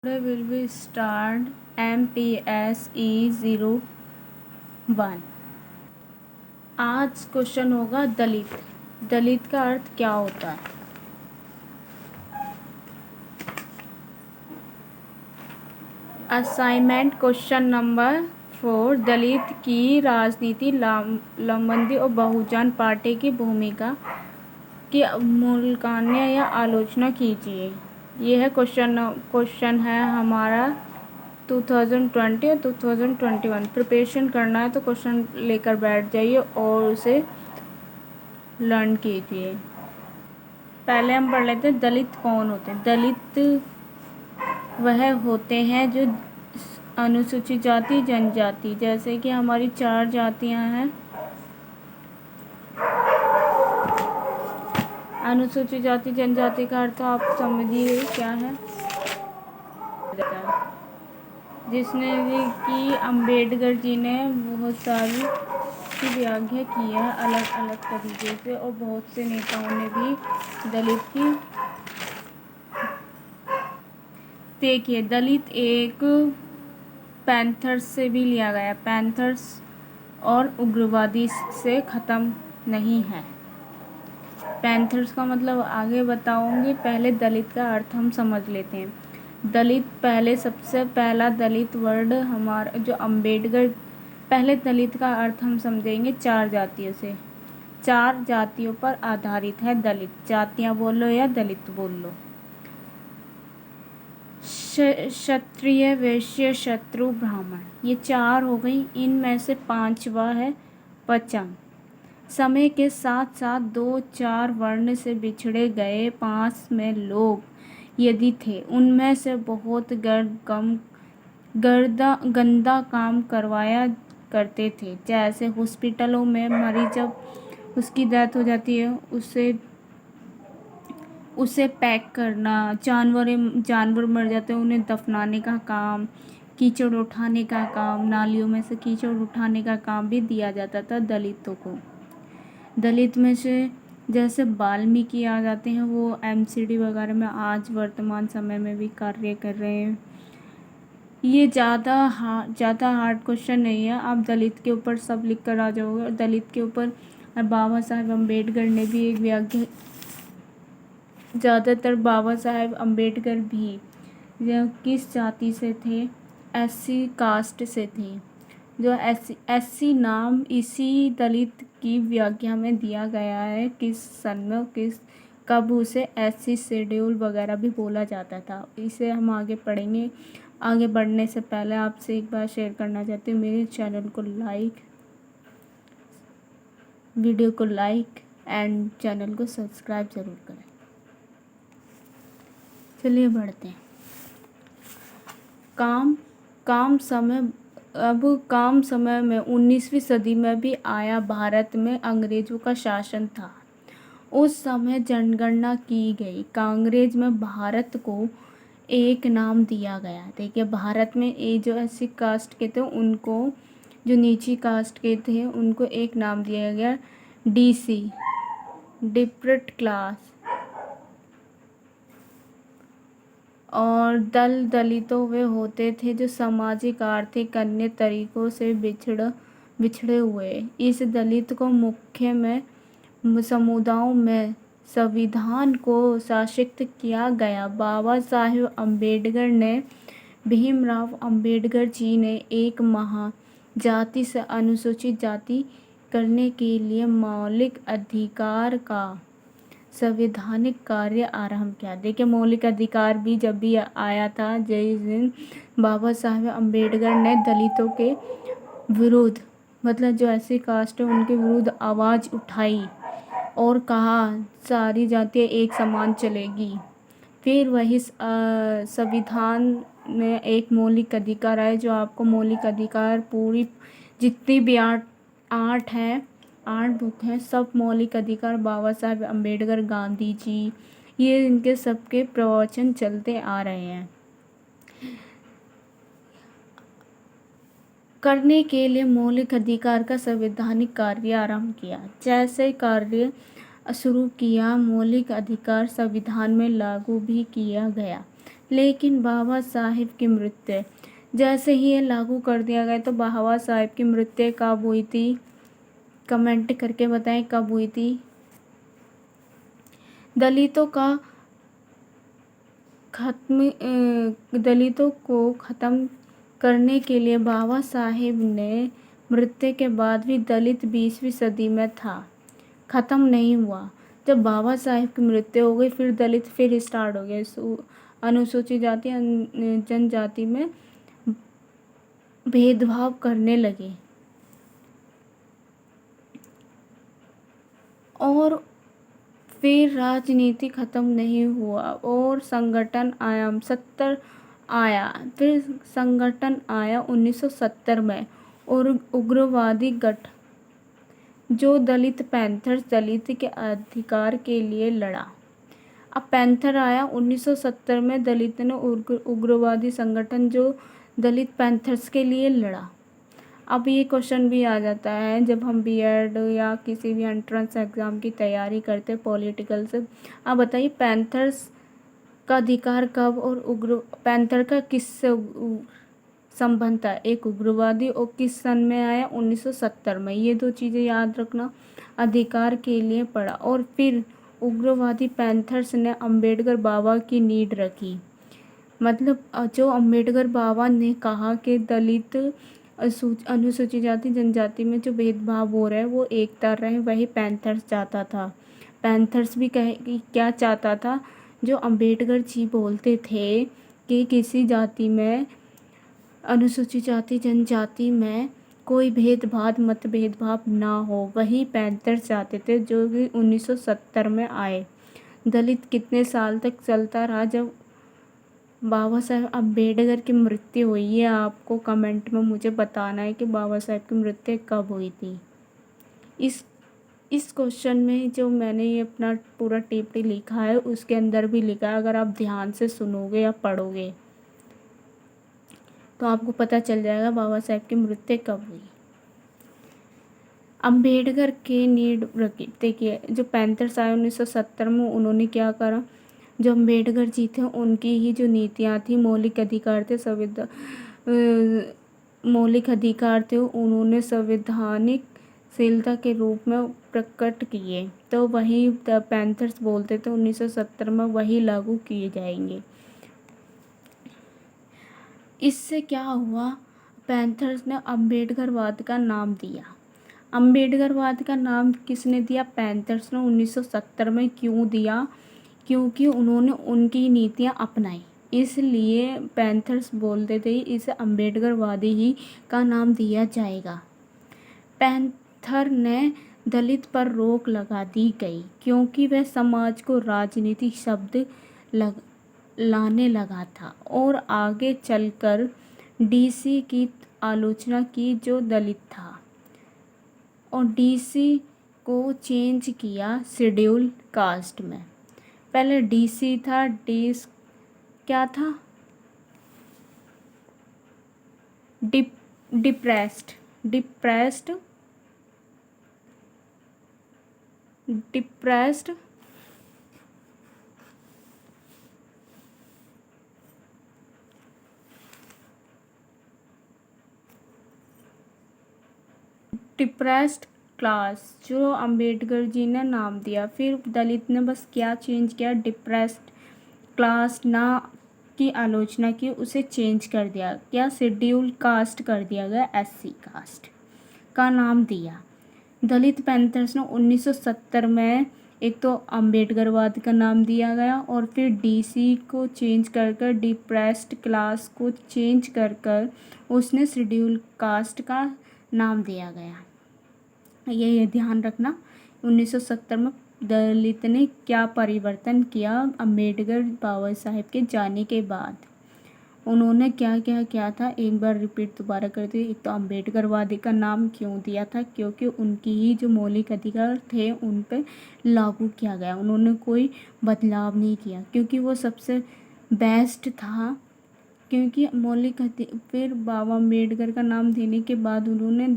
Today will be start MPSE 01। आज question होगा दलित। दलित का अर्थ क्या होता है? Assignment question number 4। दलित की राजनीति लामबंदी और बहुजन पार्टी की भूमिका की मूल्यांकन या आलोचना कीजिए। यह क्वेश्चन है हमारा 2020 और 2021। प्रिपरेशन करना है तो क्वेश्चन लेकर बैठ जाइए और उसे लर्न कीजिए। पहले हम पढ़ लेते हैं दलित कौन होते हैं। दलित वह होते हैं जो अनुसूचित जाति जनजाति, जैसे कि हमारी 4 जातियां हैं। अनुसूचित जाति जनजाति का अर्थ आप समझिए क्या है। जिसने कि अम्बेडकर जी ने बहुत सारी की व्याख्या की है अलग अलग तरीके से, और बहुत से नेताओं ने भी दलित की। देखिए, दलित एक पैंथर्स से भी लिया गया, पैंथर्स और उग्रवादी से ख़त्म नहीं है। पैंथर्स का मतलब आगे बताऊंगी, पहले दलित का अर्थ हम समझ लेते हैं। दलित पहले सबसे पहला दलित वर्ड हमारा जो अम्बेडकर, पहले दलित का अर्थ हम समझेंगे 4 जातियों से। 4 जातियों पर आधारित है दलित। जातियां बोलो या दलित बोल लो। क्षत्रिय, वैश्य, शूद्र, ब्राह्मण, ये 4 हो गई। इनमें से 5वां है पचम। समय के साथ साथ 2-4 वर्ण से बिछड़े गए 5 में लोग यदि थे, उनमें से बहुत गंदा काम करवाया करते थे। जैसे हॉस्पिटलों में मरीज जब उसकी डेथ हो जाती है, उसे पैक करना, जानवर मर जाते हैं उन्हें दफनाने का काम, कीचड़ उठाने का काम, नालियों में से कीचड़ उठाने का काम भी दिया जाता था दलितों को। दलित में से जैसे वाल्मीकि आ जाते हैं, वो एमसीडी वगैरह में आज वर्तमान समय में भी कार्य कर रहे हैं। ये ज़्यादा हार्ड क्वेश्चन नहीं है, आप दलित के ऊपर सब लिख कर आ जाओगे। और दलित के ऊपर बाबा साहेब अम्बेडकर ने भी एक व्याख्या, ज़्यादातर बाबा साहेब अम्बेडकर भी किस जाति से थे? एससी कास्ट से थे। जो एससी नाम इसी दलित की व्याख्या में दिया गया है। किस सन में, कब उसे एससी शेड्यूल वगैरह भी बोला जाता था। इसे हम आगे पढ़ेंगे। आगे बढ़ने से पहले आपसे एक बार शेयर करना चाहती हूँ, मेरे चैनल को वीडियो को लाइक एंड चैनल को सब्सक्राइब ज़रूर करें। चलिए बढ़ते हैं। काम समय में 19वीं सदी में भी आया। भारत में अंग्रेज़ों का शासन था। उस समय जनगणना की गई। कांग्रेस में भारत को एक नाम दिया गया। देखिए, भारत में ये जो एससी कास्ट के थे, उनको, जो नीची कास्ट के थे, उनको एक नाम दिया गया, डीसी, डिप्रेट क्लास। और दलितों वे होते थे जो सामाजिक, आर्थिक, अन्य तरीकों से बिछड़े हुए। इस दलित को मुख्य में समुदायों में संविधान को शासित किया गया। बाबा साहेब अम्बेडकर ने, भीमराव अम्बेडकर जी ने एक महाजाति से अनुसूचित जाति करने के लिए मौलिक अधिकार का संवैधानिक कार्य आरंभ किया। देखिए, मौलिक अधिकार भी जब भी आया था, जिस दिन बाबा साहेब अम्बेडकर ने दलितों के विरुद्ध, मतलब जो ऐसी कास्ट है उनके विरुद्ध आवाज़ उठाई और कहा सारी जातियाँ एक समान चलेगी। फिर वही संविधान में एक मौलिक अधिकार आए, जो आपको मौलिक अधिकार पूरी जितनी भी 8 बुक हैं, सब मौलिक अधिकार बाबा साहेब अम्बेडकर, गांधी जी, ये इनके सबके प्रवचन चलते आ रहे हैं। करने के लिए मौलिक अधिकार का संवैधानिक कार्य आरंभ किया। जैसे कार्य शुरू किया, मौलिक अधिकार संविधान में लागू भी किया गया। लेकिन बाबा साहेब की मृत्यु, जैसे ही ये लागू कर दिया गया तो बाबा साहेब की मृत्यु कब हुई थी? कमेंट करके बताएं कब हुई थी। दलितों का दलितों को ख़त्म करने के लिए बाबा साहेब ने मृत्यु के बाद भी दलित 20वीं सदी में था, ख़त्म नहीं हुआ। जब बाबा साहेब की मृत्यु हो गई फिर दलित फिर स्टार्ट हो गए। अनुसूचित जाति जनजाति में भेदभाव करने लगे और फिर राजनीति ख़त्म नहीं हुआ और संगठन आया। फिर संगठन आया 1970 में और उग्रवादी गठ जो दलित पैंथर्स दलित के अधिकार के लिए लड़ा। अब पैंथर आया 1970 में, दलित ने उग्रवादी संगठन जो दलित पैंथर्स के लिए लड़ा। अब ये क्वेश्चन भी आ जाता है जब हम बीएड या किसी भी एंट्रेंस एग्ज़ाम की तैयारी करते पॉलिटिकल से। अब बताइए पैंथर्स का अधिकार कब और पैंथर का किससे संबंध था? एक उग्रवादी और किस सन में आया? 1970 में। ये दो चीज़ें याद रखना, अधिकार के लिए पड़ा। और फिर उग्रवादी पैंथर्स ने अंबेडकर बाबा की नींव रखी। मतलब जो अंबेडकर बाबा ने कहा कि दलित अनुसूचित जाति जनजाति में जो भेदभाव हो रहा है वो एकता रहे, वही पैंथर्स चाहता था। पैंथर्स भी क्या चाहता था? जो अंबेडकर जी बोलते थे कि किसी जाति में, अनुसूचित जाति जनजाति में कोई मत भेदभाव ना हो, वही पैंथर चाहते थे, जो कि 1970 में आए। दलित कितने साल तक चलता रहा? जब बाबा साहेब अम्बेडकर की मृत्यु हुई। ये आपको कमेंट में मुझे बताना है कि बाबा साहेब की मृत्यु कब हुई थी। इस क्वेश्चन में जो मैंने ये अपना पूरा टिप्पणी लिखा है उसके अंदर भी लिखा है, अगर आप ध्यान से सुनोगे या पढ़ोगे तो आपको पता चल जाएगा बाबा साहेब की मृत्यु कब हुई। अम्बेडकर के नीड रखी। देखिए जो पैंथर्स आए 1970 में, उन्होंने क्या करा? जो अम्बेडकर जी थे उनकी ही जो नीतियाँ थी, मौलिक अधिकार थे, मौलिक अधिकार थे, उन्होंने संवैधानिक शीलता के रूप में प्रकट किए। तो वही पैंथर्स बोलते थे 1970 में वही लागू किए जाएंगे। इससे क्या हुआ? पैंथर्स ने अम्बेडकरवाद का नाम दिया। अम्बेडकरवाद का नाम किसने दिया? पैंथर्स ने 1970 में। क्यों दिया? क्योंकि उन्होंने उनकी नीतियाँ अपनाई, इसलिए पैंथर्स बोलते थे इसे अम्बेडकरवादी ही का नाम दिया जाएगा। पैंथर ने दलित पर रोक लगा दी गई क्योंकि वह समाज को राजनीति शब्द लाने लगा था और आगे चलकर डीसी की आलोचना की जो दलित था, और डीसी को चेंज किया शेड्यूल कास्ट में। पहले डीसी था, डीस क्या था? डिप्रेस्ड डिप्रेस्ड क्लास जो अंबेडकर जी ने नाम दिया। फिर दलित ने बस क्या चेंज किया? डिप्रेस्ड क्लास ना की आलोचना की, उसे चेंज कर दिया। क्या? शेड्यूल कास्ट कर दिया गया, एससी कास्ट का नाम दिया। दलित पैंथर्स ने 1970 में एक तो अंबेडकरवाद का नाम दिया गया और फिर डीसी को चेंज कर डिप्रेस्ड क्लास को चेंज कर उसने शेड्यूल कास्ट का नाम दिया गया। ये ध्यान रखना। 1970 में दलित ने क्या परिवर्तन किया? अंबेडकर बाबा साहेब के जाने के बाद उन्होंने क्या क्या किया था? एक बार रिपीट दोबारा करते हैं। एक तो अम्बेडकरवादी का नाम क्यों दिया था? क्योंकि उनकी ही जो मौलिक अधिकार थे उन पर लागू किया गया, उन्होंने कोई बदलाव नहीं किया क्योंकि वो सबसे बेस्ट था। क्योंकि फिर बाबा अम्बेडकर का नाम देने के बाद उन्होंने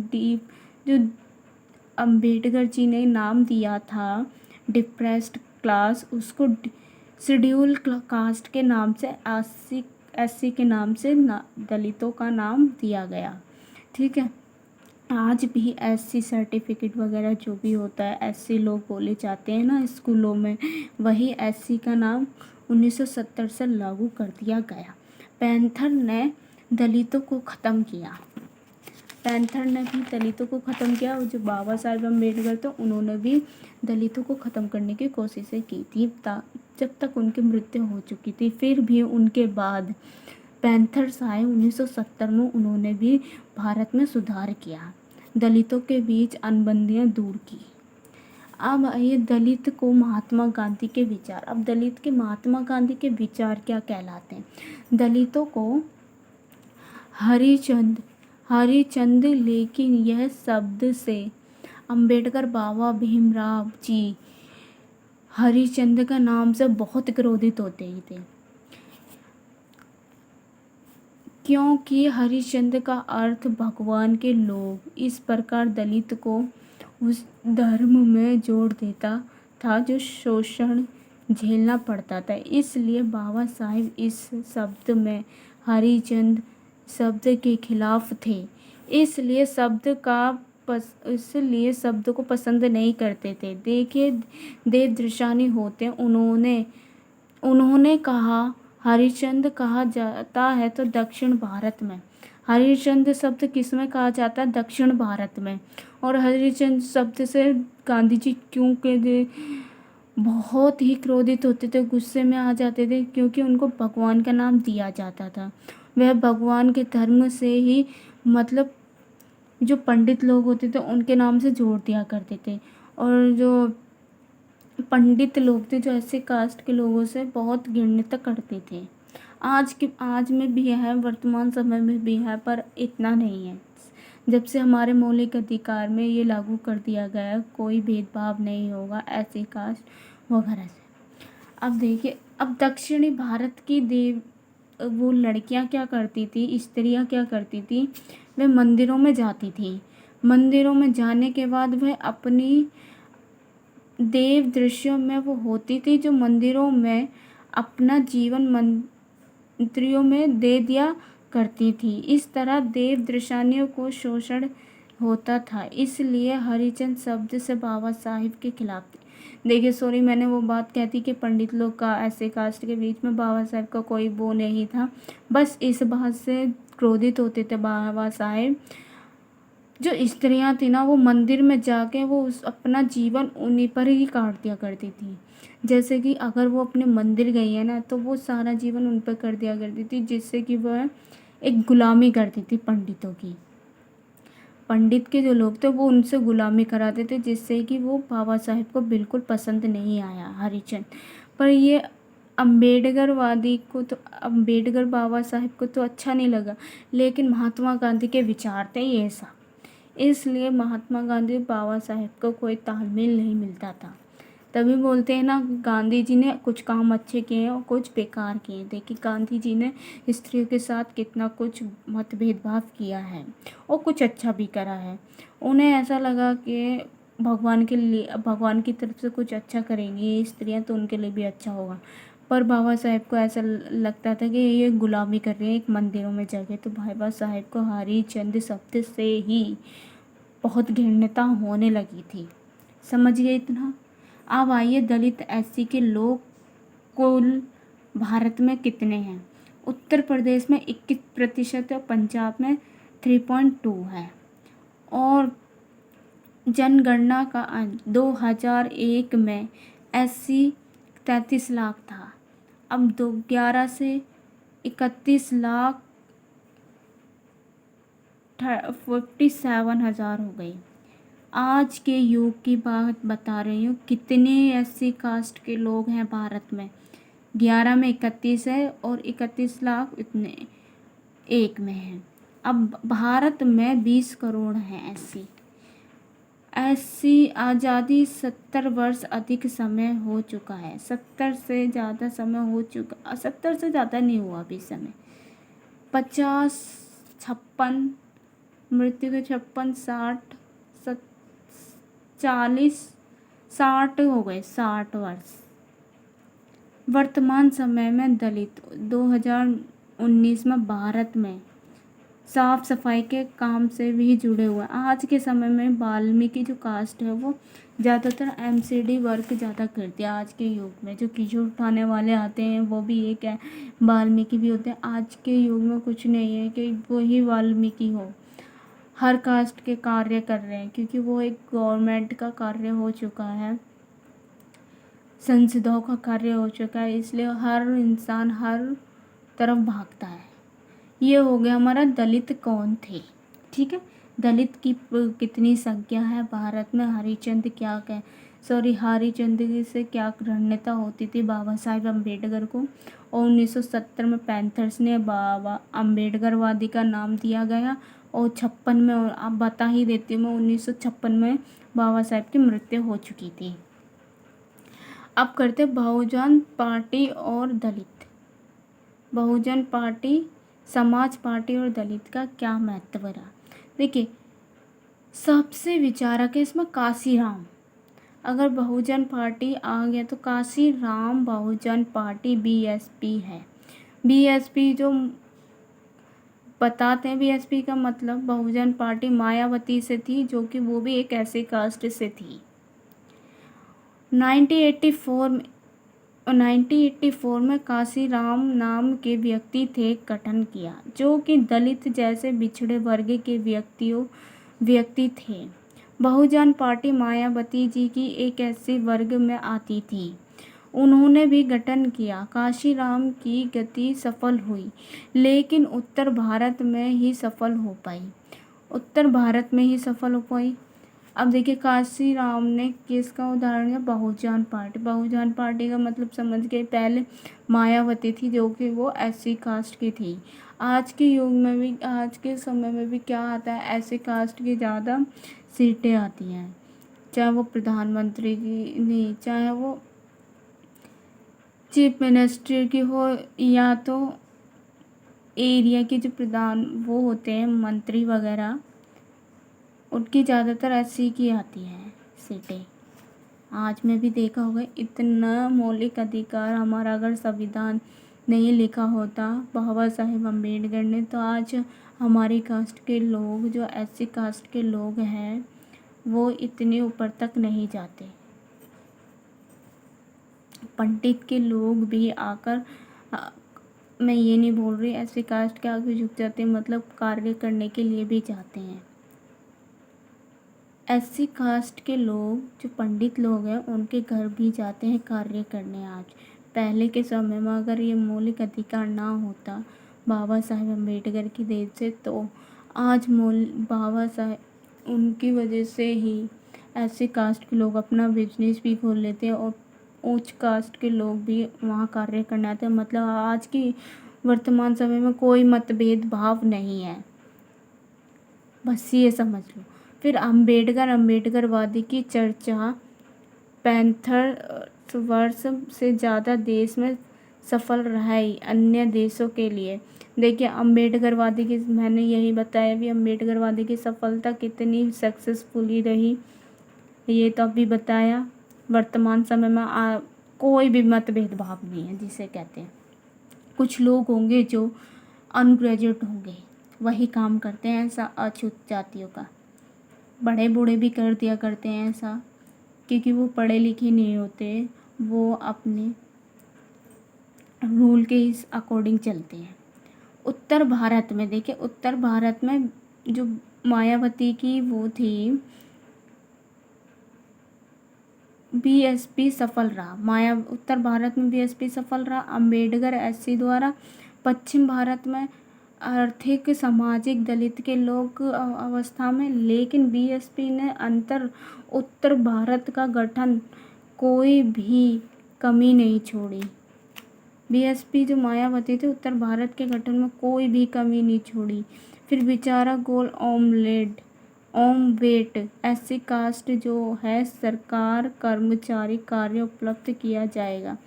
जो अम्बेडकर जी ने नाम दिया था डिप्रेस्ड क्लास, उसको शेड्यूल कास्ट के नाम से एससी के नाम से दलितों का नाम दिया गया। ठीक है, आज भी एससी सर्टिफिकेट वगैरह जो भी होता है, एससी लोग बोले जाते हैं ना स्कूलों में, वही एससी का नाम 1970 से लागू कर दिया गया। पैंथर ने दलितों को ख़त्म किया। पैंथर ने भी दलितों को ख़त्म किया, और जो बाबा साहेब अम्बेडकर थे उन्होंने भी दलितों को ख़त्म करने की कोशिशें की थी जब तक उनकी मृत्यु हो चुकी थी। फिर भी उनके बाद पैंथर्स आए 1970 में, उन्होंने भी भारत में सुधार किया, दलितों के बीच अनबंदियाँ दूर की। अब आइए दलित को महात्मा गांधी के विचार। अब दलित के महात्मा गांधी के विचार क्या कहलाते हैं? दलितों को हरिचंद, लेकिन यह शब्द से अंबेडकर बाबा भीमराव जी हरिचंद का नाम से बहुत क्रोधित होते ही थे, क्योंकि हरिचंद का अर्थ भगवान के लोग। इस प्रकार दलित को उस धर्म में जोड़ देता था जो शोषण झेलना पड़ता था। इसलिए बाबा साहेब इस शब्द में हरिचंद शब्द के खिलाफ थे। इसलिए शब्द को पसंद नहीं करते थे। देखिए, देवदर्शनी होते, उन्होंने कहा हरिचंद कहा जाता है तो दक्षिण भारत में। हरिचंद शब्द किस में कहा जाता है? दक्षिण भारत में। और हरिचंद शब्द से गांधी जी क्योंकि बहुत ही क्रोधित होते थे, गुस्से में आ जाते थे, क्योंकि उनको भगवान का नाम दिया जाता था। वह भगवान के धर्म से ही, मतलब जो पंडित लोग होते थे उनके नाम से जोड़ दिया करते थे, और जो पंडित लोग थे जो ऐसे कास्ट के लोगों से बहुत घृणित करते थे। आज में भी है, वर्तमान समय में भी है, पर इतना नहीं है। जब से हमारे मौलिक अधिकार में ये लागू कर दिया गया, कोई भेदभाव नहीं होगा ऐसे कास्ट वगैरह से। अब देखिए, अब दक्षिणी भारत की वो लड़कियां क्या करती थी, स्त्रियां क्या करती थी, वे मंदिरों में जाती थी। मंदिरों में जाने के बाद वह अपनी देव दृश्यों में वो होती थी, जो मंदिरों में अपना जीवन मंत्रियों में दे दिया करती थी। इस तरह देव दृश्यानियों को शोषण होता था। इसलिए हरिचंद शब्द से बाबा साहिब के खिलाफ थे। देखिए, सॉरी, मैंने वो बात कहती कि पंडित लोग का ऐसे कास्ट के बीच में बाबा साहेब का कोई वो नहीं था, बस इस बात से क्रोधित होते थे बाबा साहेब। जो स्त्रियां थी ना, वो मंदिर में जाके वो अपना जीवन उन्हीं पर ही काट दिया करती थी। जैसे कि अगर वो अपने मंदिर गई है ना, तो वो सारा जीवन उन पर कर दिया करती थी, जिससे कि वह एक गुलामी करती थी पंडितों की। पंडित के जो लोग थे वो उनसे गुलामी कराते थे, जिससे कि वो बाबा साहेब को बिल्कुल पसंद नहीं आया हरिचंद। पर ये अम्बेडकर बाबा साहेब को तो अच्छा नहीं लगा, लेकिन महात्मा गांधी के विचार थे ये सब, इसलिए महात्मा गांधी बाबा साहेब को कोई तालमेल नहीं मिलता था। तभी बोलते हैं ना, गांधी जी ने कुछ काम अच्छे किए हैं और कुछ बेकार किए हैं। देखिए, गांधी जी ने स्त्रियों के साथ कितना कुछ मत भेदभाव किया है और कुछ अच्छा भी करा है। उन्हें ऐसा लगा कि भगवान के लिए, भगवान की तरफ से कुछ अच्छा करेंगी स्त्रियां तो उनके लिए भी अच्छा होगा। पर बाबा साहेब को ऐसा लगता था कि ये गुलामी कर रहे हैं एक मंदिरों में जाके। तो बाबा साहेब को हरिचंद शब्द से ही बहुत घृणता होने लगी थी। समझिए इतना। अब आइए, दलित एससी के लोग कुल भारत में कितने हैं? उत्तर प्रदेश में 21% और पंजाब में 3.2 है। और जनगणना का अंक 2001 में एससी 33 लाख था। अब 11 से 31 लाख 57,000 हो गई। आज के युग की बात बता रही हूँ, कितने एससी कास्ट के लोग हैं भारत में? 11 में 31 है और 31 लाख इतने एक में है। अब भारत में 20 करोड़ हैं एससी। आज़ादी 70 वर्ष अधिक समय हो चुका है। 70 से ज़्यादा समय हो चुका, 70 से ज़्यादा नहीं हुआ अभी समय। 50, 56, मृत्यु के 56, 60, 40, 60 हो गए, 60 वर्ष। वर्तमान समय में दलित 2019 में भारत में साफ सफाई के काम से भी जुड़े हुए हैं। आज के समय में वाल्मीकि जो कास्ट है वो ज़्यादातर एमसीडी वर्क ज़्यादा करती है। आज के युग में जो कीचड़ उठाने वाले आते हैं वो भी एक है, वाल्मीकि भी होते हैं। आज के युग में कुछ नहीं है कि वही वाल्मीकि हो, हर कास्ट के कार्य कर रहे हैं, क्योंकि वो एक गवर्नमेंट का कार्य हो चुका है, संसदों का कार्य हो चुका है, इसलिए हर इंसान हर तरफ भागता है। ये हो गया हमारा दलित कौन थे। ठीक है, दलित की कितनी संख्या है भारत में, हरिचंद क्या कह सॉरी हरिचंद से क्या रणनीति होती थी बाबा साहेब अम्बेडकर को, और 1970 में पैंथर्स ने बाबा अम्बेडकरवादी का नाम दिया गया, और 56 में, और आप बता ही देती हूँ मैं, 1956 में बाबा साहेब की मृत्यु हो चुकी थी। अब करते बहुजन पार्टी और दलित। बहुजन पार्टी, समाज पार्टी और दलित का क्या महत्व रहा। देखिए, सबसे विचारक है इसमें काशीराम। अगर बहुजन पार्टी आ गया तो काशीराम बहुजन पार्टी बीएसपी है। बीएसपी जो बताते हैं, बीएसपी का मतलब बहुजन पार्टी मायावती से थी, जो कि वो भी एक ऐसे कास्ट से थी। 1984 में काशीराम नाम के व्यक्ति थे गठन किया, जो कि दलित जैसे पिछड़े वर्ग के व्यक्ति थे। बहुजन पार्टी मायावती जी की एक ऐसे वर्ग में आती थी, उन्होंने भी गठन किया। काशीराम की गति सफल हुई, लेकिन उत्तर भारत में ही सफल हो पाई। अब देखिए, काशीराम ने किसका उदाहरण है, बहुजन पार्टी। बहुजन पार्टी का मतलब समझ गए, पहले मायावती थी जो कि वो एससी कास्ट की थी। आज के युग में भी, आज के समय में भी क्या आता है, एससी कास्ट की ज़्यादा सीटें आती हैं, चाहे वो प्रधानमंत्री की नहीं, चाहे वो चीफ मिनिस्टर की हो, या तो एरिया के जो प्रधान वो होते हैं मंत्री वगैरह, उनकी ज़्यादातर एससी की आती हैं सीटें। आज में भी देखा होगा, इतना मौलिक अधिकार हमारा अगर संविधान नहीं लिखा होता बाबा साहेब अम्बेडकर ने, तो आज हमारी कास्ट के लोग, जो एससी कास्ट के लोग हैं, वो इतने ऊपर तक नहीं जाते। पंडित के लोग भी आकर मैं ये नहीं बोल रही एससी कास्ट के आगे झुक जाते हैं, मतलब कार्य करने के लिए भी जाते हैं। एससी कास्ट के लोग, जो पंडित लोग हैं, उनके घर भी जाते हैं कार्य करने। आज पहले के समय में अगर ये मौलिक अधिकार ना होता बाबा साहेब अम्बेडकर की देन से, तो आज बाबा साहेब उनकी वजह से ही एससी कास्ट के लोग अपना बिजनेस भी खोल लेते हैं, और उच्च कास्ट के लोग भी वहाँ कार्य करने आते हैं। मतलब आज की वर्तमान समय में कोई मतभेद भाव नहीं है, बस ये समझ लो। फिर अम्बेडकरवादी की चर्चा 65 वर्ष से ज़्यादा देश में सफल रहा है अन्य देशों के लिए। देखिए, अम्बेडकरवादी की, मैंने यही बताया भी, अम्बेडकरवादी की सफलता कितनी सक्सेसफुली रही, ये तो अभी बताया। वर्तमान समय में कोई भी मतभेद भाव नहीं है, जिसे कहते हैं। कुछ लोग होंगे जो अनग्रेजुएट होंगे, वही काम करते हैं ऐसा अछूत जातियों का, बड़े बूढ़े भी कर दिया करते हैं ऐसा, क्योंकि वो पढ़े लिखे नहीं होते, वो अपने रूल के इस अकॉर्डिंग चलते हैं। उत्तर भारत में देखिए, उत्तर भारत में जो मायावती की वो थी, बीएसपी सफल रहा। उत्तर भारत में बीएसपी सफल रहा, अम्बेडकर एससी द्वारा। पश्चिम भारत में आर्थिक सामाजिक दलित के लोग अवस्था में, लेकिन बीएसपी ने उत्तर भारत का गठन कोई भी कमी नहीं छोड़ी। बीएसपी जो मायावती थी, उत्तर भारत के गठन में कोई भी कमी नहीं छोड़ी। फिर विचारक गोल ओमवेट एससी कास्ट जो है, सरकार कर्मचारी कार्य उपलब्ध किया जाएगा।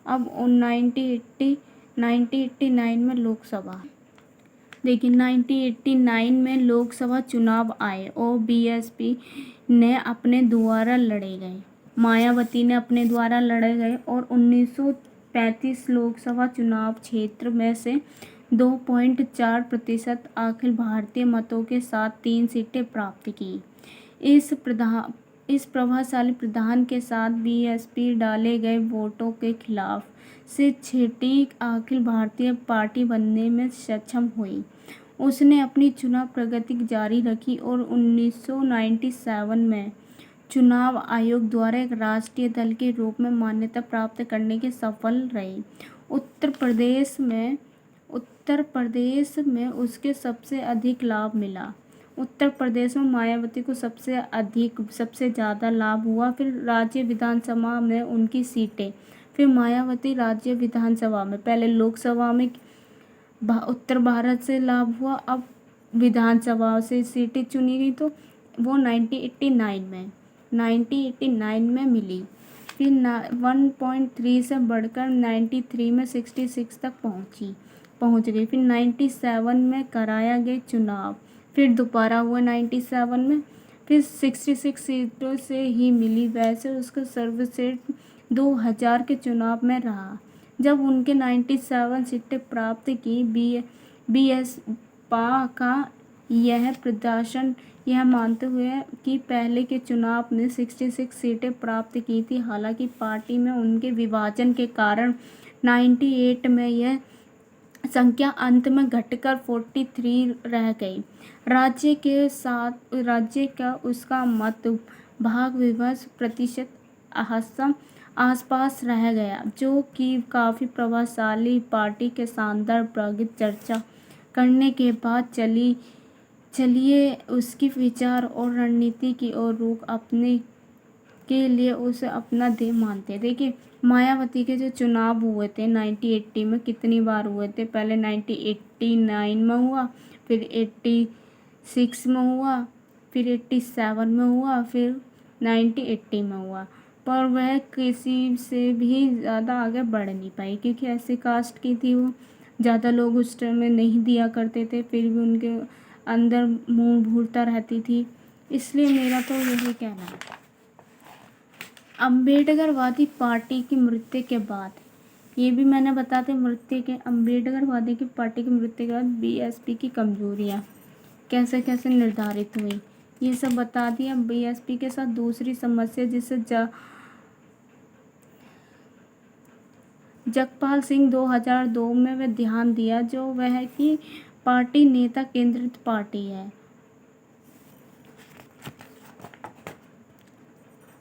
अब 1989 में लोकसभा, देखिए 1989 में लोकसभा चुनाव आए और बीएसपी ने अपने द्वारा लड़े गए, मायावती ने अपने द्वारा लड़े गए, और 35 लोकसभा चुनाव क्षेत्र में से 2.4% अखिल भारतीय मतों के साथ 3 सीटें प्राप्त की। इस प्रभावशाली प्रदान के साथ बीएसपी डाले गए वोटों के खिलाफ से छठी अखिल भारतीय पार्टी बनने में सक्षम हुई। उसने अपनी चुनाव प्रगति जारी रखी और 1997 में चुनाव आयोग द्वारा एक राष्ट्रीय दल के रूप में मान्यता प्राप्त करने के सफल रही। उत्तर प्रदेश में उसके सबसे अधिक लाभ मिला। उत्तर प्रदेश में मायावती को सबसे ज़्यादा लाभ हुआ। फिर राज्य विधानसभा में उनकी सीटें, फिर मायावती राज्य विधानसभा में, पहले लोकसभा में उत्तर भारत से लाभ हुआ, अब विधानसभा से सीटें चुनी गई तो वो 1989 में मिली। फिर 1.3 से बढ़कर 93 में 66 तक पहुंच गई। फिर 97 में कराया गया चुनाव, फिर दोबारा हुआ 97 में, फिर 66 सीटों से ही मिली। वैसे उसका सर्वश्रेष्ठ 2000 के चुनाव में रहा, जब उनके 97 सीटें प्राप्त की। बीएसपा का यह प्रदर्शन यह मानते हुए कि पहले के चुनाव में 66 सीटें प्राप्त की थी। हालांकि पार्टी में उनके विभाजन के कारण 98 में यह संख्या अंत में घटकर 43 रह गई। राज्य का उसका मत भाग 20% आसपास रह गया, जो कि काफ़ी प्रभावशाली पार्टी के शानदार प्रगति चर्चा करने के बाद चलिए उसकी विचार और रणनीति की ओर रुख अपने के लिए उसे अपना देह मानते। देखिए, मायावती के जो चुनाव हुए थे 1980 में कितनी बार हुए थे। पहले 1989 में हुआ, फिर 86 में हुआ, फिर 87 में हुआ, फिर 1980 में हुआ, पर वह किसी से भी ज़्यादा आगे बढ़ नहीं पाई, क्योंकि ऐसी कास्ट की थी वो। ज़्यादा लोग उस टाइम में नहीं दिया करते थे, फिर भी उनके अंदर मुँह भूरता रहती थी। इसलिए मेरा तो यही कहना है। अम्बेडकरवादी पार्टी की मृत्यु के बाद, ये भी मैंने बता दें, अम्बेडकरवादी की पार्टी की मृत्यु के बाद बीएसपी की कमजोरियाँ कैसे कैसे निर्धारित हुई, ये सब बता दिया। बीएसपी के साथ दूसरी समस्या जिसे जगपाल सिंह 2002 में वह ध्यान दिया, जो वह है कि पार्टी नेता केंद्रित पार्टी है।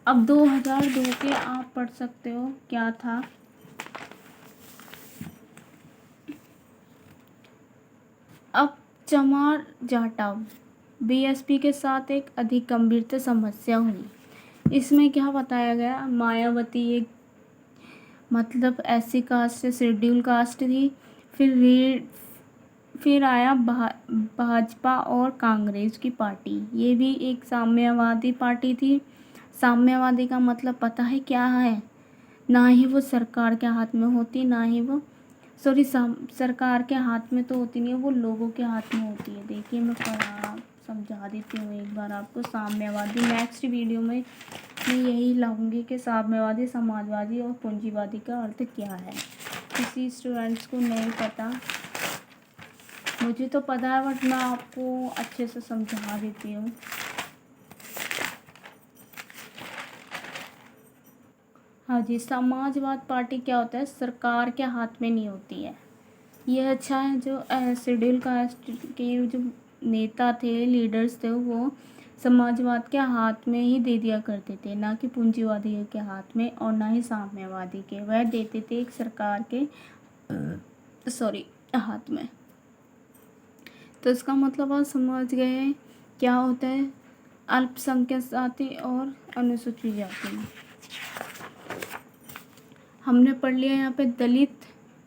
अब 2002 के आप पढ़ सकते हो क्या था। अब चमार जाटव बीएसपी के साथ एक अधिक गंभीरता समस्या हुई। इसमें क्या बताया गया, मायावती एक मतलब ऐसी कास्ट से शेड्यूल कास्ट थी। फिर आया भाजपा और कांग्रेस की पार्टी, ये भी एक साम्यवादी पार्टी थी। साम्यवादी का मतलब पता है क्या है, ना ही वो सरकार के हाथ में होती, ना ही वो सरकार के हाथ में तो होती नहीं है, वो लोगों के हाथ में होती है। देखिए, मैं समझा देती हूँ एक बार आपको। साम्यवादी नेक्स्ट वीडियो में मैं यही लाऊंगी कि साम्यवादी, समाजवादी और पूंजीवादी का अर्थ क्या है। किसी स्टूडेंट्स को नहीं पता, मुझे तो पता है, बट मैं आपको अच्छे से समझा देती हूँ। हाँ जी, समाजवाद पार्टी क्या होता है, सरकार के हाथ में नहीं होती है। यह अच्छा है, जो शेड्यूल कास्ट के जो नेता थे, लीडर्स थे, वो समाजवाद के हाथ में ही दे दिया करते थे, ना कि पूंजीवादी के हाथ में और ना ही साम्यवादी के। वह देते थे एक सरकार के हाथ में। तो इसका मतलब आप समझ गए क्या होता है अल्पसंख्यक जाति और अनुसूचित जाति। हमने पढ़ लिया यहाँ पे दलित,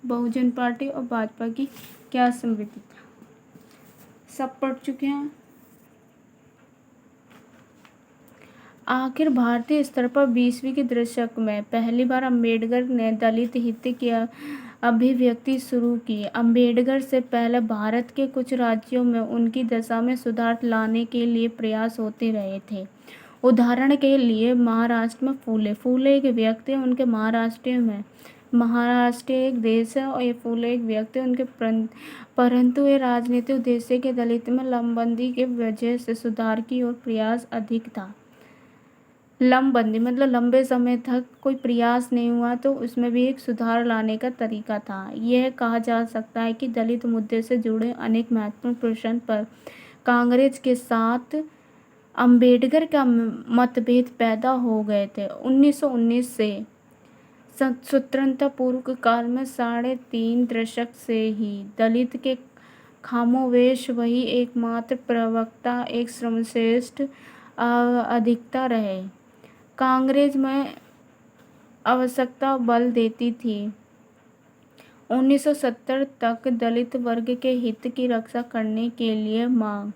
बहुजन पार्टी और भाजपा की क्या संविधान, सब पढ़ चुके हैं। आखिर भारतीय स्तर पर 20वीं के दशक में पहली बार अम्बेडकर ने दलित हित की अभिव्यक्ति शुरू की। अम्बेडकर से पहले भारत के कुछ राज्यों में उनकी दशा में सुधार लाने के लिए प्रयास होते रहे थे। उदाहरण के लिए महाराष्ट्र में फूले एक व्यक्ति, उनके महाराष्ट्र में महाराष्ट्र एक देश है और ये फूले एक व्यक्ति उनके परंतु ये राजनीतिक उद्देश्य के दलित में लमबंदी के वजह से सुधार की ओर प्रयास अधिक था। लमबंदी मतलब लंबे समय तक कोई प्रयास नहीं हुआ तो उसमें भी एक सुधार लाने का तरीका था। यह कहा जा सकता है कि दलित मुद्दे से जुड़े अनेक महत्वपूर्ण प्रश्न पर कांग्रेस के साथ अंबेडकर का मतभेद पैदा हो गए थे। 1919 से स्वतंत्रता पूर्व काल में 3.5 दशक से ही दलित के खामोवेश वही एकमात्र प्रवक्ता एक सर्वश्रेष्ठ अधिकता रहे। कांग्रेस में आवश्यकता बल देती थी। 1970 तक दलित वर्ग के हित की रक्षा करने के लिए मांग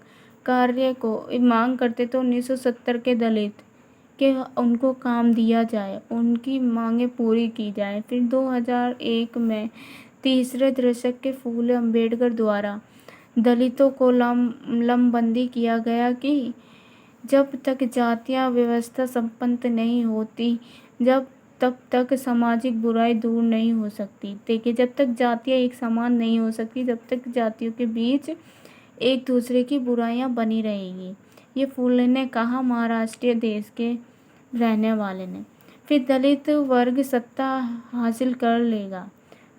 करते तो 1970 के दलित के उनको काम दिया जाए, उनकी मांगें पूरी की जाए। फिर 2001 में तीसरे दशक के फूले अंबेडकर द्वारा दलितों को लमबंदी किया गया कि जब तक जातीय व्यवस्था संपन्न नहीं होती तब तक सामाजिक बुराई दूर नहीं हो सकती। देखिए, जब तक जातियाँ एक समान नहीं हो सकती जब तक जातियों के बीच एक दूसरे की बुराइयां बनी रहेगी। ये फूले ने कहा, महाराष्ट्र देश के रहने वाले ने। फिर दलित वर्ग सत्ता हासिल कर लेगा।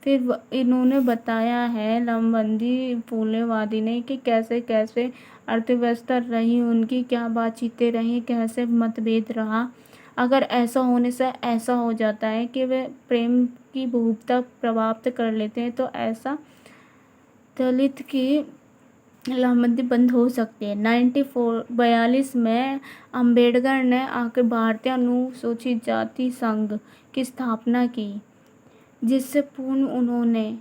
फिर इन्होंने बताया है लमबंदी फूलेवादी ने कि कैसे कैसे अर्थव्यवस्था रही, उनकी क्या बातचीतें रही, कैसे मतभेद रहा। अगर ऐसा होने से ऐसा हो जाता है कि वे प्रेम की बहुलता प्राप्त कर लेते हैं तो ऐसा दलित की लामबंदी बंद हो सकती है। 1942 में अंबेडकर ने आकर भारतीय अनुसूचित जाति संघ की स्थापना की, जिससे पूर्व उन्होंने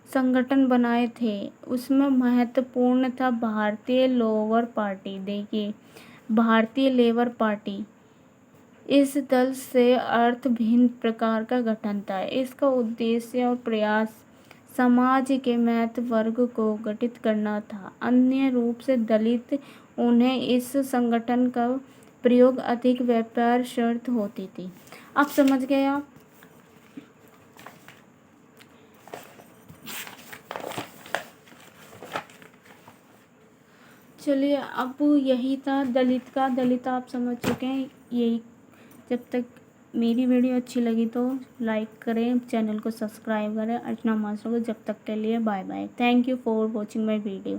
संगठन बनाए थे। उसमें महत्वपूर्ण था भारतीय लेबर पार्टी। देखिए, भारतीय लेबर पार्टी इस दल से अर्थ भिन्न प्रकार का गठन था। इसका उद्देश्य और प्रयास समाज के महत्व वर्ग को गठित करना था। अन्य रूप से दलित उन्हें इस संगठन का प्रयोग अधिक व्यापार शर्त होती थी। अब समझ गए आप। चलिए, अब यही था दलित आप समझ चुके हैं। यही, जब तक मेरी वीडियो अच्छी लगी तो लाइक करें, चैनल को सब्सक्राइब करें। अर्चना मास्टर को जब तक के लिए bye bye. Thank you for watching my video.